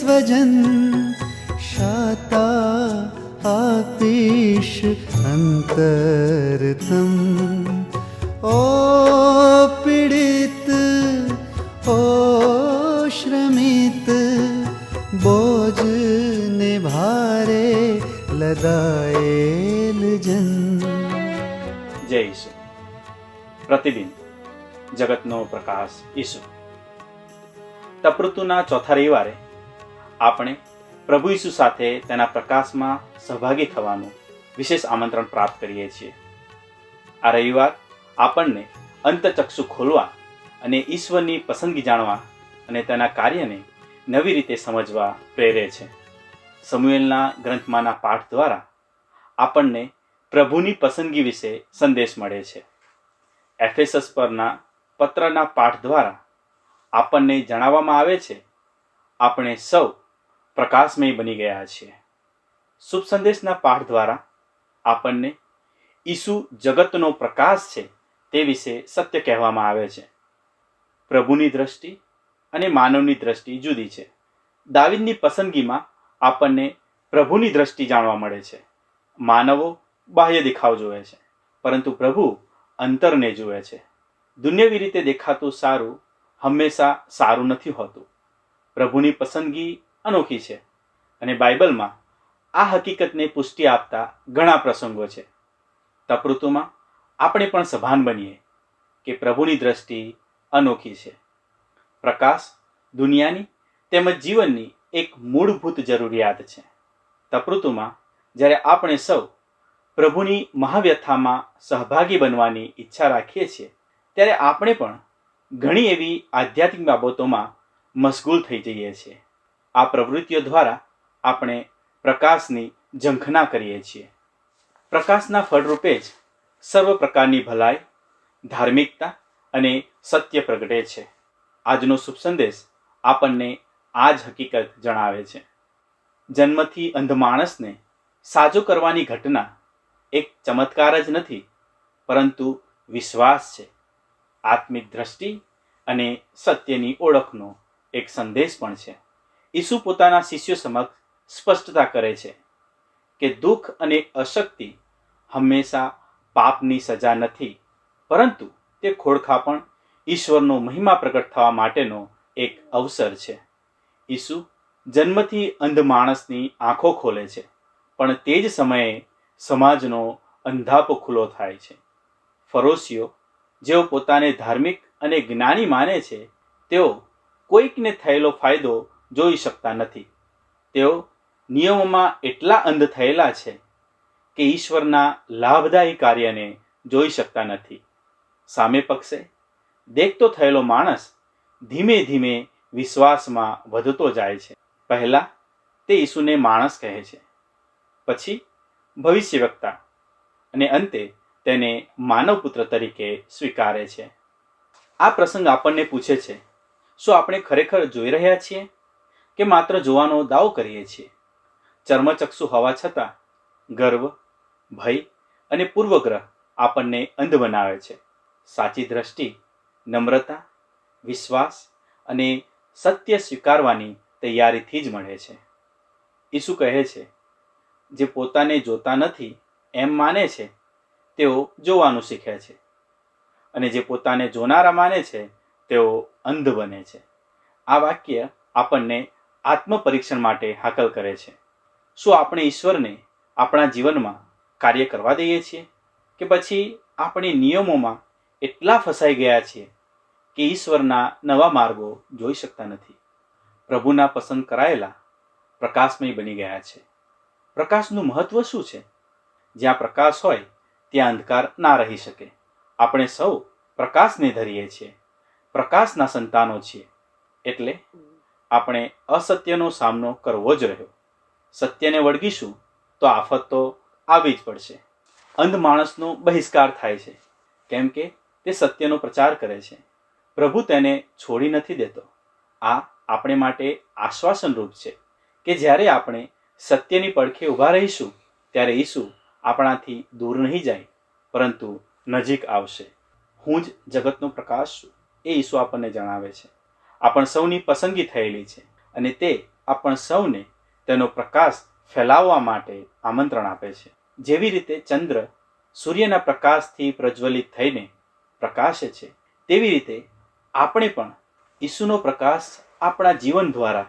स्वजन शाता आपीश अंतरतम ओ पीड़ित ओ श्रमित बोझ ने भारे लदाएल जन। जय ईशु। प्रतिदिन જગતનો પ્રકાશ ઈસુ. તપઋતુના ચોથા રવિવારે આપણે પ્રભુ ઈસુ સાથે તેના પ્રકાશમાં સહભાગી થવાનું વિશેષ આમંત્રણ પ્રાપ્ત કરીએ છીએ. આ રવિવાર આપણને અંતચક્ષુ ખોલવા અને ઈશ્વરની પસંદગી જાણવા અને તેના કાર્યને નવી રીતે સમજવા પ્રેરે છે. સમુએલના ગ્રંથમાંના પાઠ દ્વારા આપણને પ્રભુની પસંદગી વિશે સંદેશ મળે છે. એફેસસ પરના પત્રના પાઠ દ્વારા આપણને જણાવવામાં આવે છે આપણે સૌ પ્રકાશમય બની ગયા છીએ. શુભ સંદેશના પાઠ દ્વારા આપણને ઈસુ જગતનો પ્રકાશ છે તે વિશે સત્ય કહેવામાં આવે છે. પ્રભુની દ્રષ્ટિ અને માનવની દ્રષ્ટિ જુદી છે. દાવીદની પસંદગીમાં આપણને પ્રભુની દ્રષ્ટિ જાણવા મળે છે. માનવો બાહ્ય દેખાવ જુએ છે, પરંતુ પ્રભુ અંતરને જુએ છે. દુન્યવી રીતે દેખાતું સારું હંમેશા સારું નથી હોતું. પ્રભુની પસંદગી અનોખી છે અને બાઇબલમાં આ હકીકતને પુષ્ટિ આપતા ઘણા પ્રસંગો છે. તપઋતુમાં આપણે પણ સભાન બનીએ કે પ્રભુની દ્રષ્ટિ અનોખી છે. પ્રકાશ દુનિયાની તેમજ જીવનની એક મૂળભૂત જરૂરિયાત છે. તપઋતુમાં જ્યારે આપણે સૌ પ્રભુની મહાવ્યથામાં સહભાગી બનવાની ઈચ્છા રાખીએ છીએ ત્યારે આપણે પણ ઘણી એવી આધ્યાત્મિક બાબતોમાં મશગુલ થઈ જઈએ છીએ. આ પ્રવૃત્તિઓ દ્વારા આપણે પ્રકાશની ઝંખના કરીએ છીએ. પ્રકાશના ફળરૂપે જ સર્વ પ્રકારની ભલાઈ, ધાર્મિકતા અને સત્ય પ્રગટે છે. આજનો શુભ સંદેશ આપણને આ જ હકીકત જણાવે છે. જન્મથી અંધ માણસને સાજો કરવાની ઘટના એક ચમત્કાર જ નથી, પરંતુ વિશ્વાસ છે, આત્મિક દ્રષ્ટિ અને સત્યની ઓળખનો એક સંદેશ પણ છે. ઈસુ પોતાના શિષ્યો સમક્ષ સ્પષ્ટતા કરે છે કે દુઃખ અને અશક્તિ હંમેશા પાપની સજા નથી, પરંતુ તે ખોળખાપણ ઈશ્વરનો મહિમા પ્રગટ થવા માટેનો એક અવસર છે. ઈસુ જન્મથી અંધ માણસની આંખો ખોલે છે, પણ તે જ સમયે સમાજનો અંધાપો ખુલ્લો થાય છે. ફરોશીઓ જેઓ પોતાને ધાર્મિક અને જ્ઞાની માને છે, તેઓ કોઈકને થયેલો ફાયદો જોઈ શકતા નથી. તેઓ નિયમોમાં એટલા અંધ થયેલા છે કે ઈશ્વરના લાભદાયી કાર્યને જોઈ શકતા નથી. સામે પક્ષે દેખતો થયેલો માણસ ધીમે ધીમે વિશ્વાસમાં વધતો જાય છે. પહેલા તે ઈસુને માણસ કહે છે, પછી ભવિષ્યવક્તા અને અંતે તેને માનવપુત્ર તરીકે સ્વીકારે છે. આ પ્રસંગ આપણને પૂછે છે, શું આપણે ખરેખર જોઈ રહ્યા છીએ કે માત્ર જોવાનો દાવો કરીએ છીએ? ચર્મચક્ષુ હોવા છતાં ગર્વ, ભય અને પૂર્વગ્રહ આપણને અંધ બનાવે છે. સાચી દ્રષ્ટિ નમ્રતા, વિશ્વાસ અને સત્ય સ્વીકારવાની તૈયારીથી જ મળે છે. ઈસુ કહે છે, જે પોતાને જોતા નથી એમ માને છે તેઓ જોવાનું શીખે છે, અને જે પોતાને જોનારા માને છે તેઓ અંધ બને છે. આ વાક્ય આપણને આત્મપરીક્ષણ માટે હાકલ કરે છે. શું આપણે ઈશ્વરને આપણા જીવનમાં કાર્ય કરવા દઈએ છીએ કે પછી આપણે નિયમોમાં એટલા ફસાઈ ગયા છીએ કે ઈશ્વરના નવા માર્ગો જોઈ શકતા નથી? પ્રભુના પસંદ કરાયેલા પ્રકાશમય બની ગયા છે. પ્રકાશનું મહત્વ શું છે? જ્યાં પ્રકાશ હોય ત્યાં અંધકાર ના રહી શકે. આપણે સૌ પ્રકાશને ધરીએ છીએ, પ્રકાશના સંતાનો છીએ, એટલે આપણે અસત્યનો સામનો કરવો જ રહ્યો. સત્યને વળગીશું તો આફત તો આવી જ પડશે. અંધ માણસનો બહિષ્કાર થાય છે, કેમ કે તે સત્યનો પ્રચાર કરે છે. પ્રભુ તેને છોડી નથી દેતો. આ આપણે માટે આશ્વાસનરૂપ છે કે જ્યારે આપણે સત્યની પડખે ઊભા રહીશું ત્યારે ઈસુ આપણાથી દૂર નહીં જાય, પરંતુ નજીક આવશે. હું જ જગતનો પ્રકાશ છું એ ઈસુ આપણને જણાવે છે. આપણ સૌની પસંદગી થયેલી છે અને તે આપણ સૌને તેનો પ્રકાશ ફેલાવવા માટે આમંત્રણ આપે છે. જેવી રીતે ચંદ્ર સૂર્યના પ્રકાશથી પ્રજ્વલિત થઈને પ્રકાશે છે, તેવી રીતે આપણે પણ ઈસુનો પ્રકાશ આપણા જીવન દ્વારા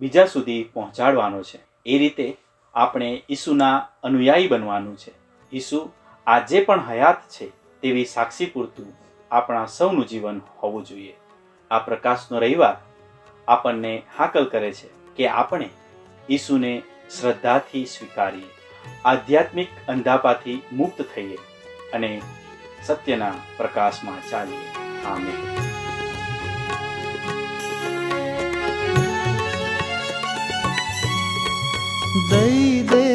બીજા સુધી પહોંચાડવાનો છે. એ રીતે આપણે ઈસુના અનુયાયી બનવાનું છે. ઈસુ આજે પણ હયાત છે તેવી સાક્ષી પૂરતું આપણા સૌનું જીવન હોવું જોઈએ. આ પ્રકાશનો રવિવાર આપણને હાકલ કરે છે કે આપણે ઈસુને શ્રદ્ધાથી સ્વીકારીએ, આધ્યાત્મિક અંધાપાથી મુક્ત થઈએ અને સત્યના પ્રકાશમાં ચાલીએ. આમેન. દઈ દે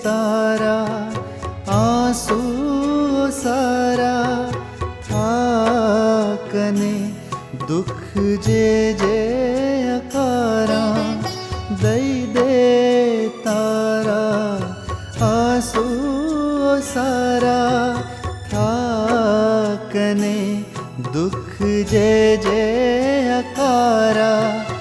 તારા આંસુ સારા, થાકને દુઃખ જે અકારા. દઈ દે તારા આંસુ સારા, થાકને દુઃખ જે અકારા.